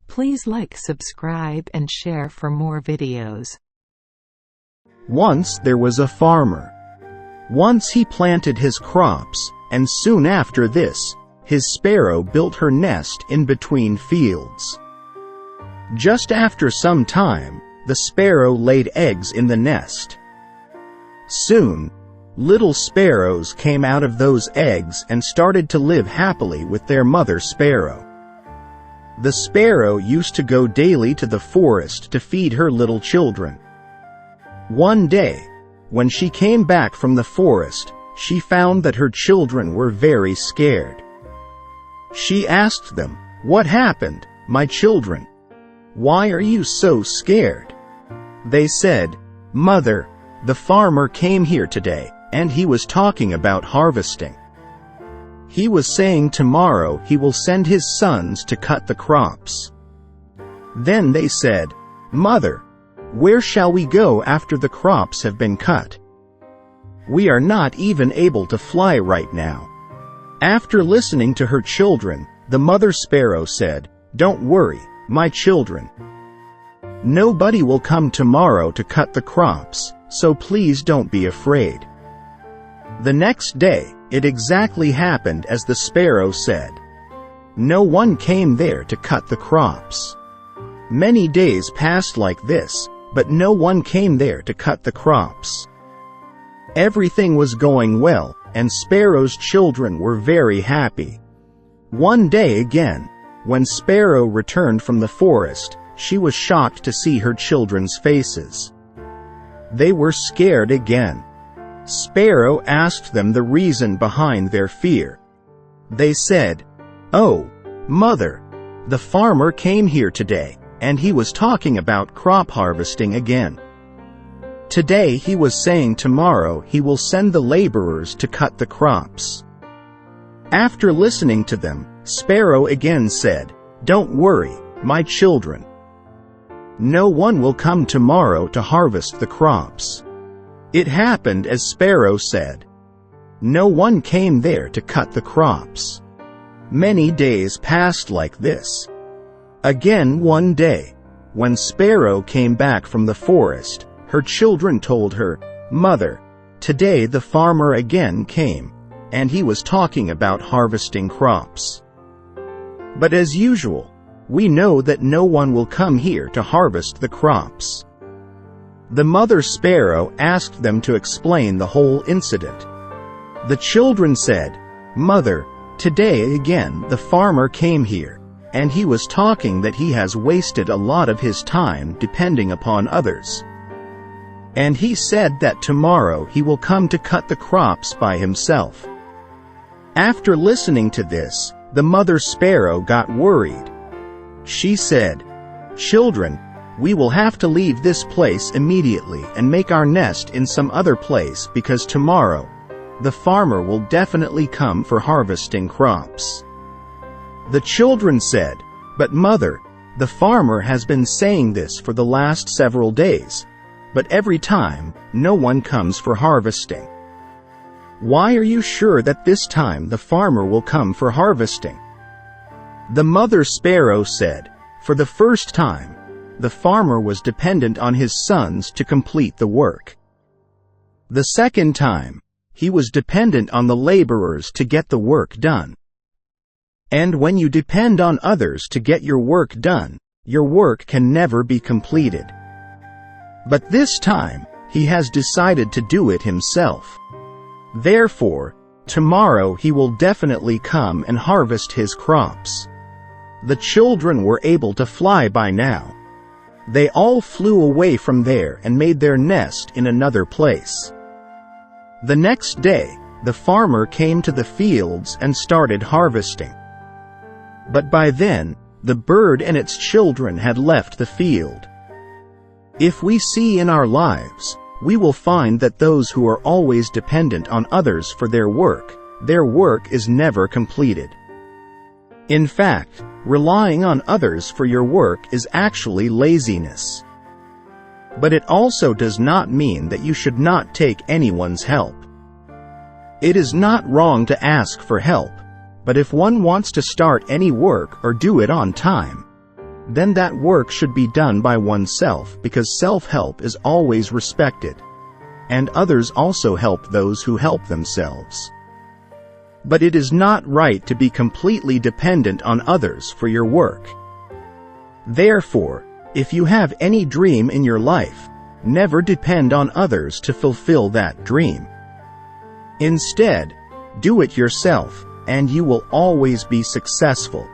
Please like, subscribe and share for more videos. Once there was a farmer. Once he planted his crops, and soon after this, his sparrow built her nest in between fields. Just after some time, the sparrow laid eggs in the nest. Soon, little sparrows came out of those eggs and started to live happily with their mother sparrow. The sparrow used to go daily to the forest to feed her little children. One day, when she came back from the forest, she found that her children were very scared. She asked them, "What happened, my children? Why are you so scared?" They said, "Mother, the farmer came here today, and he was talking about harvesting. He was saying tomorrow he will send his sons to cut the crops." Then they said, "Mother, where shall we go after the crops have been cut? We are not even able to fly right now." After listening to her children, the mother sparrow said, "Don't worry, my children. Nobody will come tomorrow to cut the crops, so please don't be afraid." The next day, it exactly happened as the sparrow said. No one came there to cut the crops. Many days passed like this, but no one came there to cut the crops. Everything was going well, and Sparrow's children were very happy. One day again, when Sparrow returned from the forest, she was shocked to see her children's faces. They were scared again. Sparrow asked them the reason behind their fear. They said, "Oh, Mother, the farmer came here today, and he was talking about crop harvesting again. Today he was saying tomorrow he will send the laborers to cut the crops." After listening to them, Sparrow again said, "Don't worry, my children. No one will come tomorrow to harvest the crops." It happened as Sparrow said. No one came there to cut the crops. Many days passed like this. Again one day, when Sparrow came back from the forest, her children told her, "Mother, today the farmer again came, and he was talking about harvesting crops. But as usual, we know that no one will come here to harvest the crops." The mother sparrow asked them to explain the whole incident. The children said, "Mother, today again the farmer came here, and he was talking that he has wasted a lot of his time depending upon others. And he said that tomorrow he will come to cut the crops by himself." After listening to this, the mother sparrow got worried. She said, "Children, we will have to leave this place immediately and make our nest in some other place because tomorrow, the farmer will definitely come for harvesting crops." The children said, "But Mother, the farmer has been saying this for the last several days, but every time, no one comes for harvesting. Why are you sure that this time the farmer will come for harvesting?" The mother sparrow said, "For the first time, the farmer was dependent on his sons to complete the work. The second time, he was dependent on the laborers to get the work done. And when you depend on others to get your work done, your work can never be completed. But this time, he has decided to do it himself. Therefore, tomorrow he will definitely come and harvest his crops." The children were able to fly by now. They all flew away from there and made their nest in another place. The next day, the farmer came to the fields and started harvesting. But by then, the bird and its children had left the field. If we see in our lives, we will find that those who are always dependent on others for their work is never completed. In fact, relying on others for your work is actually laziness. But it also does not mean that you should not take anyone's help. It is not wrong to ask for help, but if one wants to start any work or do it on time, then that work should be done by oneself, because self-help is always respected, and others also help those who help themselves. But it is not right to be completely dependent on others for your work. Therefore, if you have any dream in your life, never depend on others to fulfill that dream. Instead, do it yourself, and you will always be successful.